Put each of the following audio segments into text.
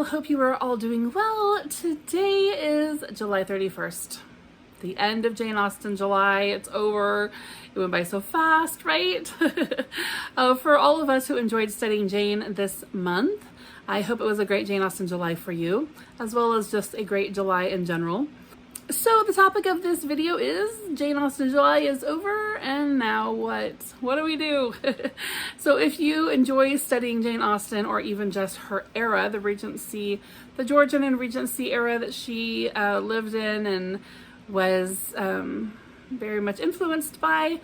Hope you are all doing well. Today is July 31st, the end of Jane Austen July. It's over. It went by so fast, right? For all of us who enjoyed studying Jane this month, I hope it was a great Jane Austen July for you, as well as just a great July in general. So the topic of this video is Jane Austen July is over, and now what? What do we do? So if you enjoy studying Jane Austen, or even just her era, the Regency, the Georgian and Regency era that she lived in and was very much influenced by,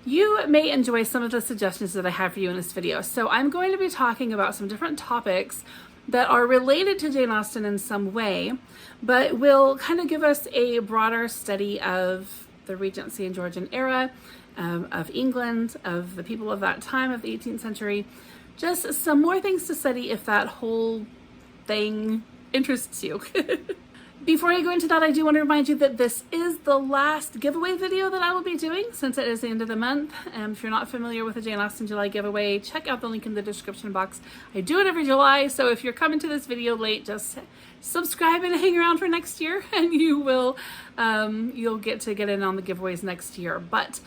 you may enjoy some of the suggestions that I have for you in this video. So I'm going to be talking about some different topics that are related to Jane Austen in some way, but will kind of give us a broader study of the Regency and Georgian era, of England, of the people of that time of the 18th century. Just some more things to study if that whole thing interests you. Before I go into that, I do want to remind you that this is the last giveaway video that I will be doing since it is the end of the month. If you're not familiar with the Jane Austen July giveaway, check out the link in the description box. I do it every July, so if you're coming to this video late, just subscribe and hang around for next year, and you will you'll get in on the giveaways next year. But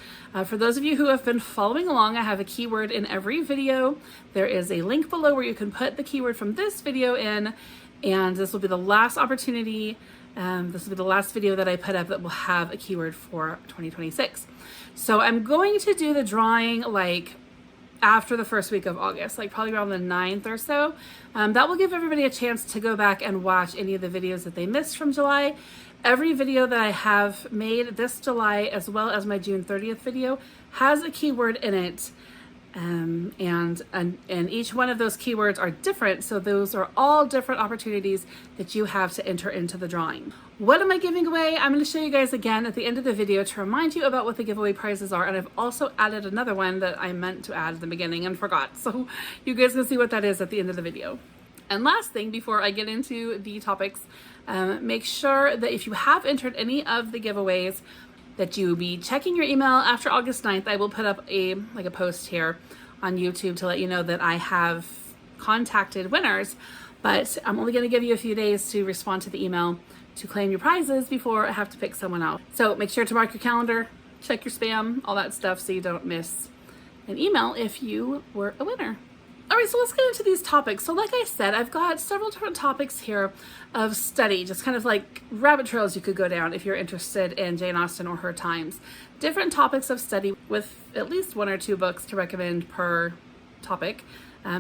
for those of you who have been following along, I have a keyword in every video. There is a link below where you can put the keyword from this video in, and this will be the last opportunity. This will be the last video that I put up that will have a keyword for 2026. So I'm going to do the drawing like after the first week of August, like probably around the 9th or so. That will give everybody a chance to go back and watch any of the videos that they missed from July. Every video that I have made this July, as well as my June 30th video, has a keyword in it. And each one of those keywords are different, so those are all different opportunities that you have to enter into the drawing. What am I giving away? I'm going to show you guys again at the end of the video to remind you about what the giveaway prizes are, and I've also added another one that I meant to add at the beginning and forgot, so you guys can see what that is at the end of the video. And last thing before I get into the topics, make sure that if you have entered any of the giveaways, that you be checking your email after August 9th. I will put up a post here on YouTube to let you know that I have contacted winners, but I'm only going to give you a few days to respond to the email to claim your prizes before I have to pick someone out. So make sure to mark your calendar, check your spam, all that stuff, so you don't miss an email if you were a winner. All right, so let's get into these topics. So like I said, I've got several different topics here of study, just kind of like rabbit trails you could go down if you're interested in Jane Austen or her times. Different topics of study with at least one or two books to recommend per topic,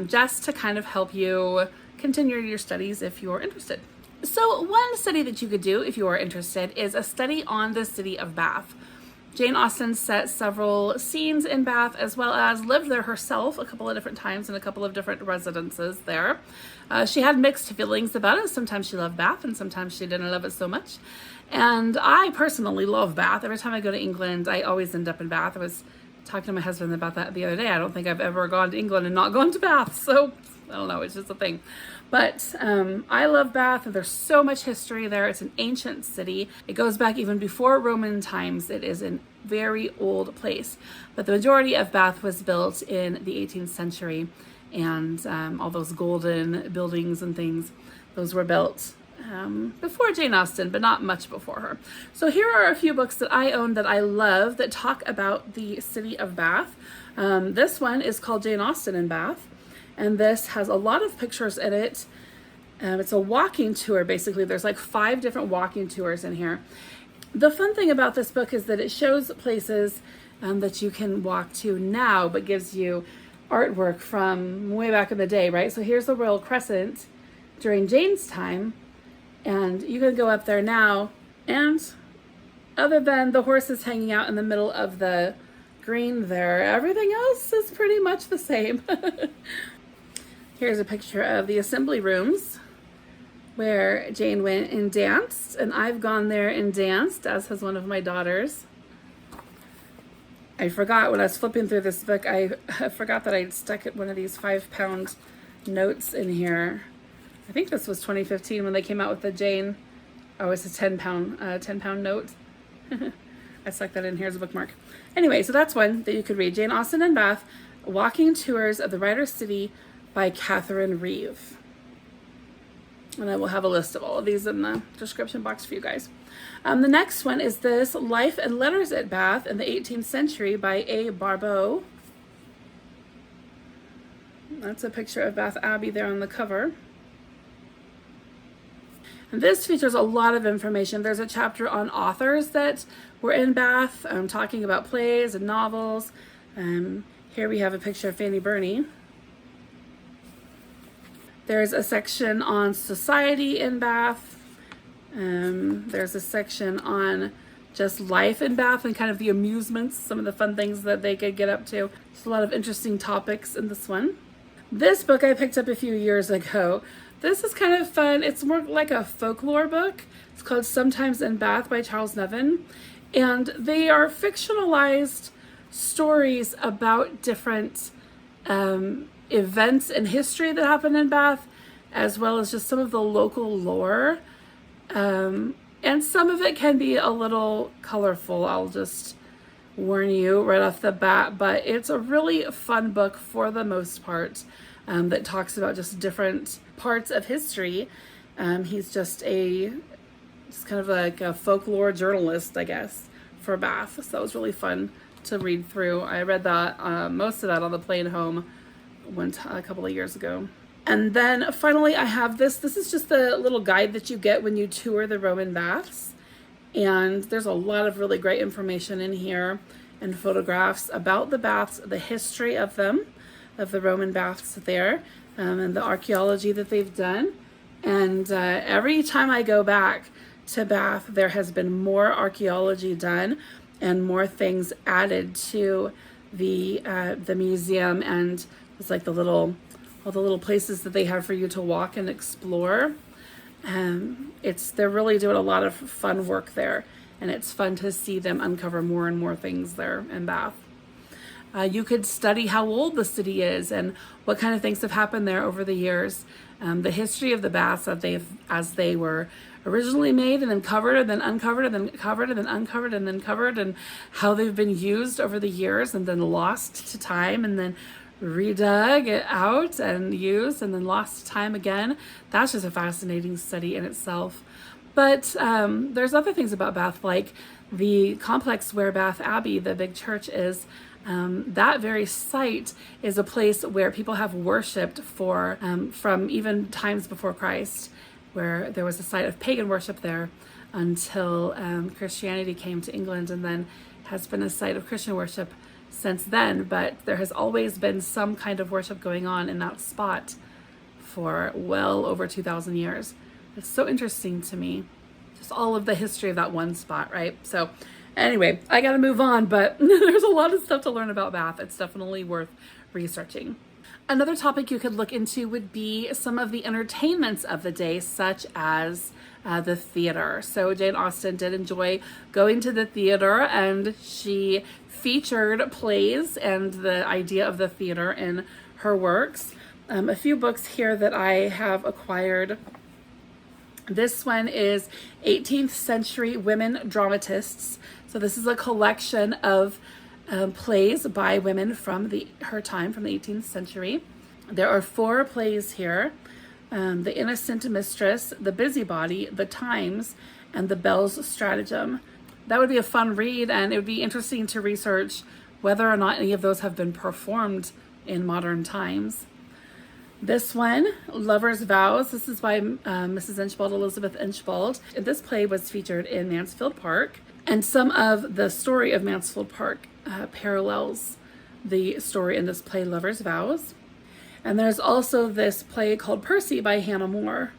just to kind of help you continue your studies if you're interested. So one study that you could do if you are interested is a study on the city of Bath. Jane Austen set several scenes in Bath, as well as lived there herself a couple of different times in a couple of different residences there. She had mixed feelings about it. Sometimes she loved Bath and sometimes she didn't love it so much. And I personally love Bath. Every time I go to England, I always end up in Bath. I was talking to my husband about that the other day. I don't think I've ever gone to England and not gone to Bath. So I don't know, it's just a thing. But I love Bath, and there's so much history there. It's an ancient city. It goes back even before Roman times. It is a very old place. But the majority of Bath was built in the 18th century, and all those golden buildings and things, those were built before Jane Austen, but not much before her. So here are a few books that I own that I love that talk about the city of Bath. This one is called Jane Austen in Bath. And this has a lot of pictures in it. It's a walking tour, basically. There's like 5 different walking tours in here. The fun thing about this book is that it shows places that you can walk to now, but gives you artwork from way back in the day, right? So here's the Royal Crescent during Jane's time, and you can go up there now, and other than the horses hanging out in the middle of the green there, everything else is pretty much the same. Here's a picture of the assembly rooms where Jane went and danced, and I've gone there and danced, as has one of my daughters. I forgot when I was flipping through this book, I forgot that I'd stuck one of these 5-pound notes in here. I think this was 2015 when they came out with the Jane, oh, it's a 10-pound note. I stuck that in here as a bookmark. Anyway, so that's one that you could read. Jane Austen in Bath, Walking Tours of the Writer's City by Katharine Reeve. And I will have a list of all of these in the description box for you guys. The next one is this Life and Letters at Bath in the 18th Century by A. Barbeau. That's a picture of Bath Abbey there on the cover. And this features a lot of information. There's a chapter on authors that were in Bath, talking about plays and novels. Here we have a picture of Fanny Burney. There's a section on society in Bath. There's a section on just life in Bath and kind of the amusements, some of the fun things that they could get up to. There's a lot of interesting topics in this one. This book I picked up a few years ago. This is kind of fun. It's more like a folklore book. It's called Sometimes in Bath by Charles Nevin. And they are fictionalized stories about different events in history that happened in Bath, as well as just some of the local lore. And some of it can be a little colorful, I'll just warn you right off the bat, but it's a really fun book for the most part, that talks about just different parts of history. He's just kind of like a folklore journalist, I guess, for Bath. So it was really fun to read through. I read that, most of that on the plane home a couple of years ago. And then finally I have this. This is just the little guide that you get when you tour the Roman baths. And there's a lot of really great information in here and photographs about the baths, the history of them, of the Roman baths there, and the archaeology that they've done. And every time I go back to Bath, there has been more archaeology done and more things added to the museum, and it's like all the little places that they have for you to walk and explore. They're really doing a lot of fun work there, and it's fun to see them uncover more and more things there in Bath. You could study how old the city is and what kind of things have happened there over the years. The history of the baths as they were originally made and then covered and then uncovered and then covered and then uncovered and then covered, and how they've been used over the years and then lost to time and then redug it out and used and then lost to time again. That's just a fascinating study in itself. But there's other things about Bath, like the complex where Bath Abbey, the big church, is. That very site is a place where people have worshipped from even times before Christ, where there was a site of pagan worship there until Christianity came to England, and then has been a site of Christian worship since then. But there has always been some kind of worship going on in that spot for well over 2,000 years. It's so interesting to me, just all of the history of that one spot, right? So anyway, I gotta move on, but there's a lot of stuff to learn about Bath. It's definitely worth researching. Another topic you could look into would be some of the entertainments of the day, such as the theater. So Jane Austen did enjoy going to the theater, and she featured plays and the idea of the theater in her works. A few books here that I have acquired. This one is 18th Century Women Dramatists. So this is a collection of plays by women from her time, from the 18th century. There are 4 plays here: The Innocent Mistress, The Busybody, The Times, and The Belle's Stratagem. That would be a fun read, and it would be interesting to research whether or not any of those have been performed in modern times. This one, Lover's Vows, this is by Mrs. Inchbald, Elizabeth Inchbald. This play was featured in Mansfield Park, and some of the story of Mansfield Park parallels the story in this play, Lover's Vows. And there's also this play called Percy by Hannah More.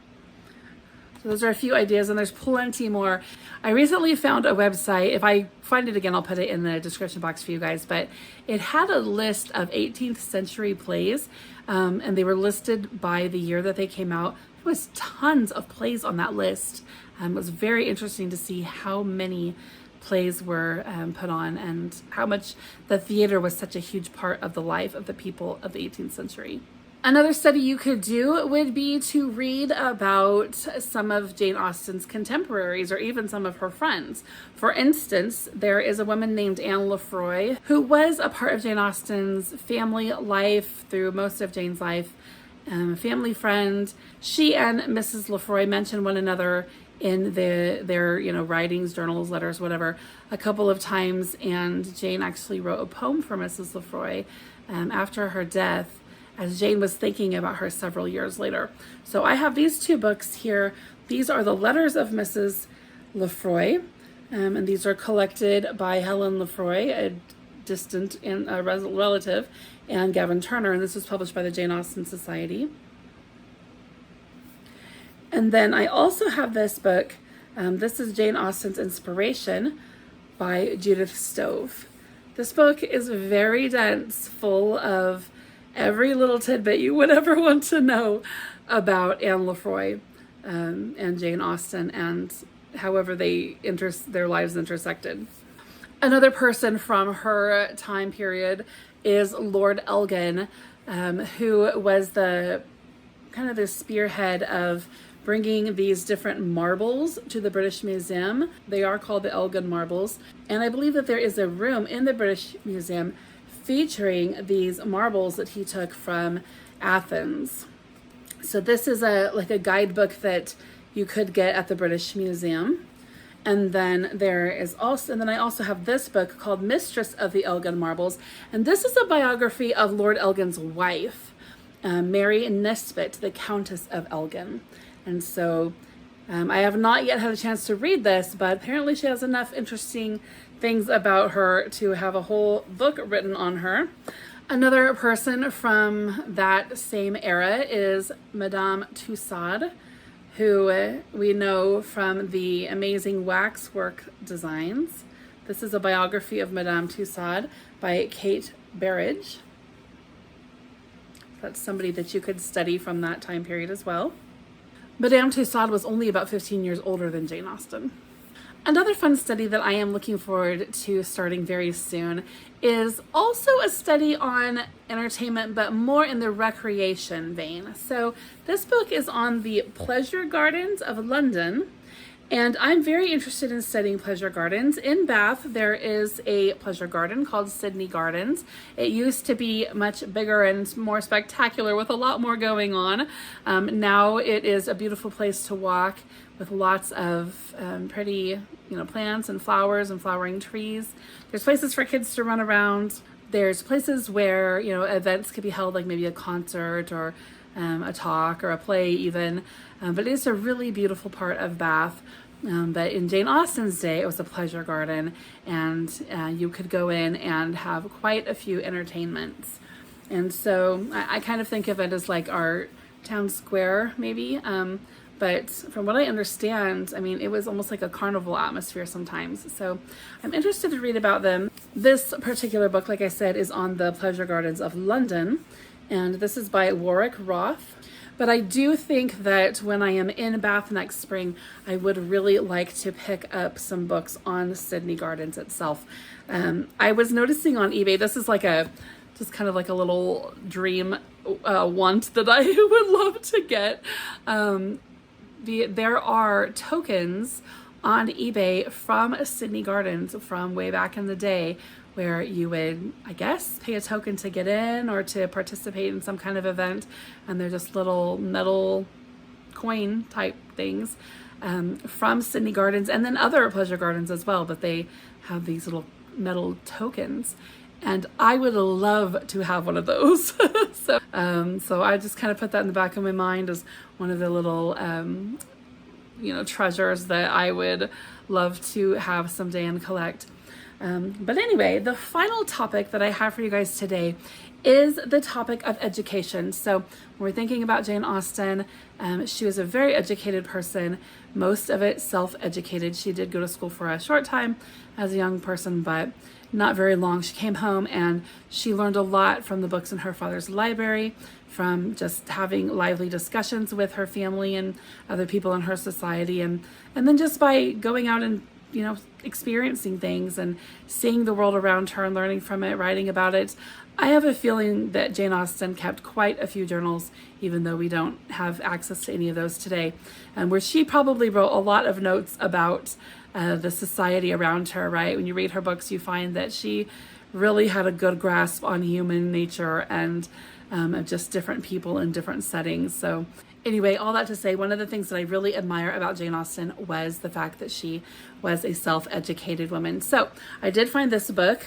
So those are a few ideas, and there's plenty more. I recently found a website. If I find it again, I'll put it in the description box for you guys, but it had a list of 18th century plays, and they were listed by the year that they came out. There was tons of plays on that list. It was very interesting to see how many plays were put on, and how much the theater was such a huge part of the life of the people of the 18th century. Another study you could do would be to read about some of Jane Austen's contemporaries, or even some of her friends. For instance, there is a woman named Anne Lefroy, who was a part of Jane Austen's family life through most of Jane's life, family friend. She and Mrs. Lefroy mention one another in their writings, journals, letters, whatever, a couple of times, and Jane actually wrote a poem for Mrs. Lefroy after her death, as Jane was thinking about her several years later. So I have these two books here. These are the letters of Mrs. Lefroy, and these are collected by Helen Lefroy, a distant relative, and Gavin Turner, and this was published by the Jane Austen Society. And then I also have this book. This is Jane Austen's Inspiration by Judith Stove. This book is very dense, full of every little tidbit you would ever want to know about Anne Lefroy and Jane Austen, and however their lives intersected. Another person from her time period is Lord Elgin, who was the spearhead of bringing these different marbles to the British Museum. They are called the Elgin marbles, and I believe that there is a room in the British Museum featuring these marbles that he took from Athens. So this is a guidebook that you could get at the British Museum. And then I also have this book called Mistress of the Elgin Marbles, and this is a biography of Lord Elgin's wife, Mary Nisbet, the Countess of Elgin. And so I have not yet had a chance to read this, but apparently she has enough interesting things about her to have a whole book written on her. Another person from that same era is Madame Tussaud, who we know from the amazing waxwork designs. This is a biography of Madame Tussaud by Kate Berridge. That's somebody that you could study from that time period as well. Madame Tussaud was only about 15 years older than Jane Austen. Another fun study that I am looking forward to starting very soon is also a study on entertainment, but more in the recreation vein. So this book is on the pleasure gardens of London, and I'm very interested in studying pleasure gardens. In Bath, there is a pleasure garden called Sydney Gardens. It used to be much bigger and more spectacular with a lot more going on. Now it is a beautiful place to walk with lots of pretty plants and flowers and flowering trees. There's places for kids to run around. There's places where events could be held, like maybe a concert or a talk or a play even. But it's a really beautiful part of Bath. But in Jane Austen's day, it was a pleasure garden, and you could go in and have quite a few entertainments. And so I kind of think of it as like our town square, maybe. But from what I understand, it was almost like a carnival atmosphere sometimes. So I'm interested to read about them. This particular book, like I said, is on the pleasure gardens of London. And this is by Warwick, Wroth. But I do think that when I am in Bath next spring, I would really like to pick up some books on Sydney Gardens itself. I was noticing on eBay, this is just kind of like a little dream want that I would love to get. There are tokens on eBay from Sydney Gardens from way back in the day, where you would, I guess, pay a token to get in or to participate in some kind of event. And they're just little metal coin type things from Sydney Gardens, and then other pleasure gardens as well, but they have these little metal tokens. And I would love to have one of those. So I just kind of put that in the back of my mind as one of the little, treasures that I would love to have someday and collect. But anyway, the final topic that I have for you guys today is the topic of education. So when we're thinking about Jane Austen, she was a very educated person, most of it self-educated. She did go to school for a short time as a young person, but not very long. She came home and she learned a lot from the books in her father's library, from just having lively discussions with her family and other people in her society, and then just by going out and experiencing things and seeing the world around her and learning from it, writing about it. I have a feeling that Jane Austen kept quite a few journals, even though we don't have access to any of those today, where she probably wrote a lot of notes about the society around her, right? When you read her books, you find that she really had a good grasp on human nature and of just different people in different settings. So anyway, all that to say, one of the things that I really admire about Jane Austen was the fact that she was a self-educated woman. So I did find this book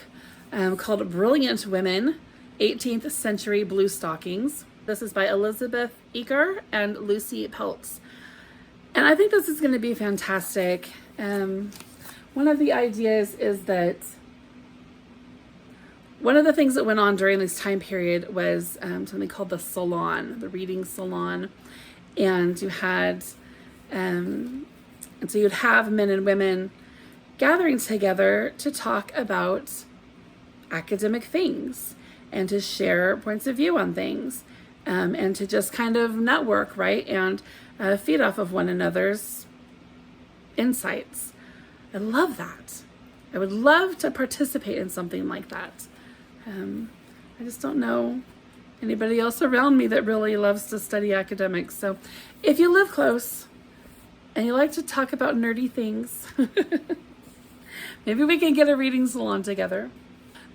called Brilliant Women, 18th Century Blue Stockings. This is by Elizabeth Eaker and Lucy Peltz. And I think this is going to be fantastic. One of the ideas is that one of the things that went on during this time period was something called the salon, the reading salon. And you had, and so you'd have men and women gathering together to talk about academic things and to share points of view on things, and to just kind of network, right? And feed off of one another's insights. I love that. I would love to participate in something like that. I just don't know anybody else around me that really loves to study academics. So if you live close and you like to talk about nerdy things, maybe we can get a reading salon together.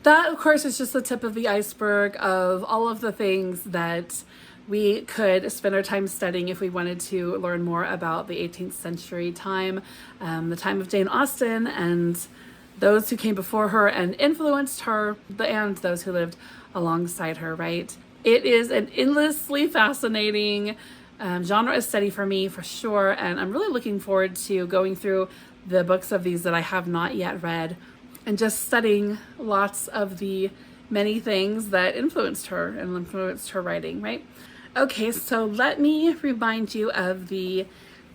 That, of course, is just the tip of the iceberg of all of the things that we could spend our time studying if we wanted to learn more about the 18th century time, the time of Jane Austen and those who came before her and influenced her, and those who lived alongside her, right? It is an endlessly fascinating genre of study for me, for sure, and I'm really looking forward to going through the books of these that I have not yet read and just studying lots of the many things that influenced her and influenced her writing, right? Okay, so let me remind you of the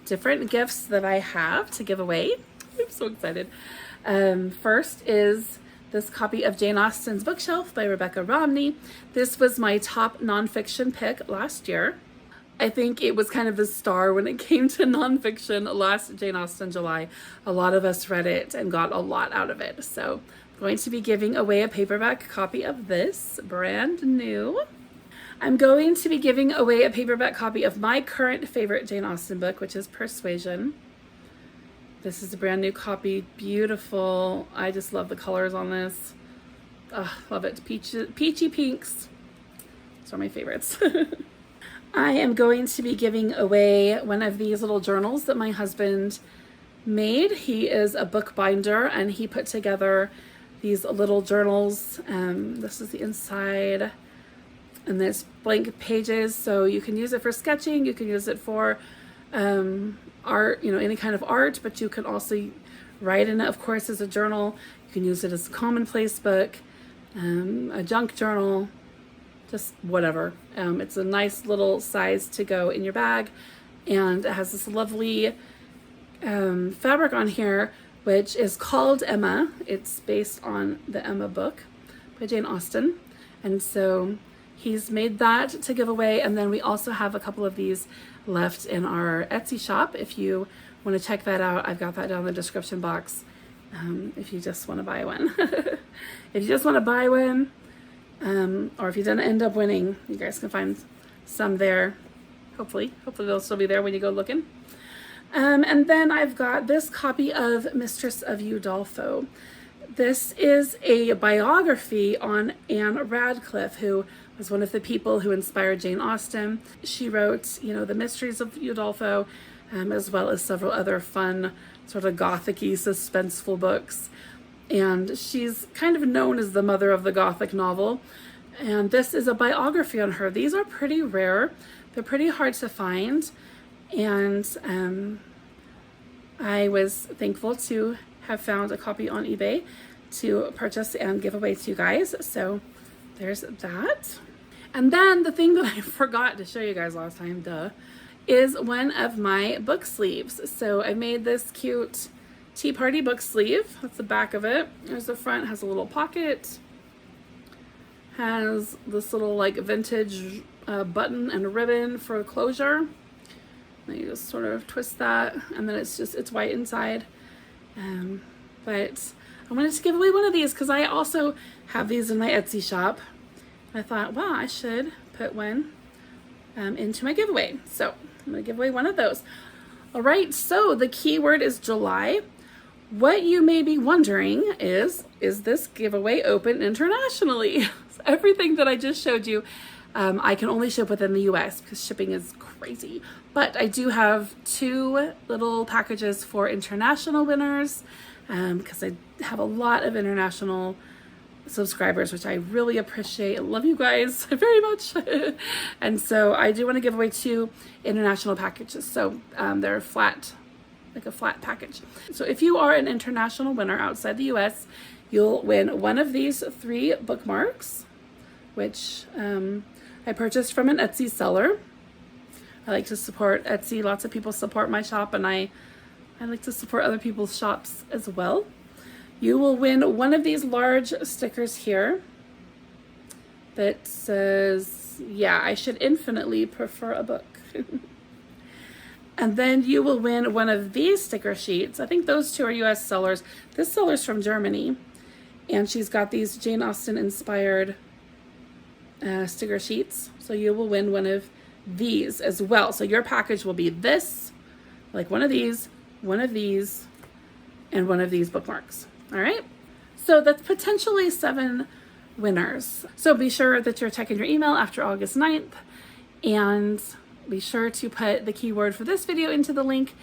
different gifts that I have to give away. I'm so excited. First is this copy of Jane Austen's Bookshelf by Rebecca Romney. This was my top nonfiction pick last year. I think it was kind of the star when it came to nonfiction last Jane Austen July. A lot of us read it and got a lot out of it. So I'm going to be giving away a paperback copy of this, brand new. I'm going to be giving away a paperback copy of my current favorite Jane Austen book, which is Persuasion. This is a brand new copy, beautiful. I just love the colors on this. Love it, peachy pinks. Those are my favorites. I am going to be giving away one of these little journals that my husband made. He is a bookbinder and he put together these little journals. This is the inside, and there's blank pages, so you can use it for sketching, you can use it for art, any kind of art, but you can also write in it, of course, as a journal. You can use it as a commonplace book, a junk journal, just whatever. It's a nice little size to go in your bag, and it has this lovely fabric on here, which is called Emma. It's based on the Emma book by Jane Austen, and so he's made that to give away. And then we also have a couple of these left in our Etsy shop. If you want to check that out, I've got that down in the description box. If you just want to buy one. If you just want to buy one, or if you don't end up winning, you guys can find some there. Hopefully they'll still be there when you go looking. And then I've got this copy of Mistress of Udolpho. This is a biography on Anne Radcliffe, who was one of the people who inspired Jane Austen. She wrote, The Mysteries of Udolpho, as well as several other fun, sort of gothic-y, suspenseful books. And she's kind of known as the mother of the Gothic novel. And this is a biography on her. These are pretty rare. They're pretty hard to find. And I was thankful to have found a copy on eBay to purchase and give away to you guys. So there's that. And then the thing that I forgot to show you guys last time, is one of my book sleeves. So I made this cute Tea Party book sleeve. That's the back of it. There's the front, has a little pocket, has this little like vintage button and ribbon for closure. And you just sort of twist that, and then it's white inside. But I wanted to give away one of these because I also have these in my Etsy shop. I thought, wow, I should put one into my giveaway. So I'm going to give away one of those. All right, so the keyword is July. What you may be wondering is this giveaway open internationally? So everything that I just showed you I can only ship within the US because shipping is crazy. But I do have 2 little packages for international winners because I have a lot of international subscribers, which I really appreciate. I love you guys very much. And so I do want to give away 2 international packages. So they're flat, like a flat package. So if you are an international winner outside the US, you'll win one of these 3 bookmarks, which I purchased from an Etsy seller. I like to support Etsy. Lots of people support my shop, and I like to support other people's shops as well. You will win one of these large stickers here that says, yeah, I should infinitely prefer a book. And then you will win one of these sticker sheets. I think those 2 are US sellers. This seller's from Germany, and she's got these Jane Austen inspired sticker sheets. So you will win one of these as well. So your package will be this, like one of these, and one of these bookmarks. All right, so that's potentially 7 winners. So be sure that you're checking your email after August 9th, and be sure to put the keyword for this video into the link.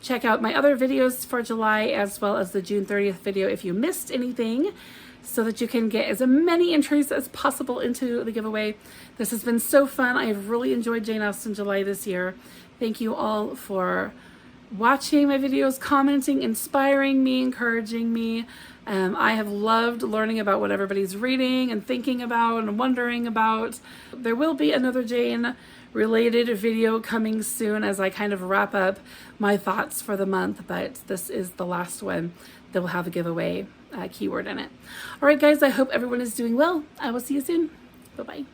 Check out my other videos for July as well as the June 30th video if you missed anything, so that you can get as many entries as possible into the giveaway. This has been so fun. I have really enjoyed Jane Austen July this year. Thank you all for watching my videos, commenting, inspiring me, encouraging me. I have loved learning about what everybody's reading and thinking about and wondering about. There will be another Jane related video coming soon as I kind of wrap up my thoughts for the month, but this is the last one that will have a giveaway keyword in it. All right, guys, I hope everyone is doing well. I will see you soon. Bye-bye.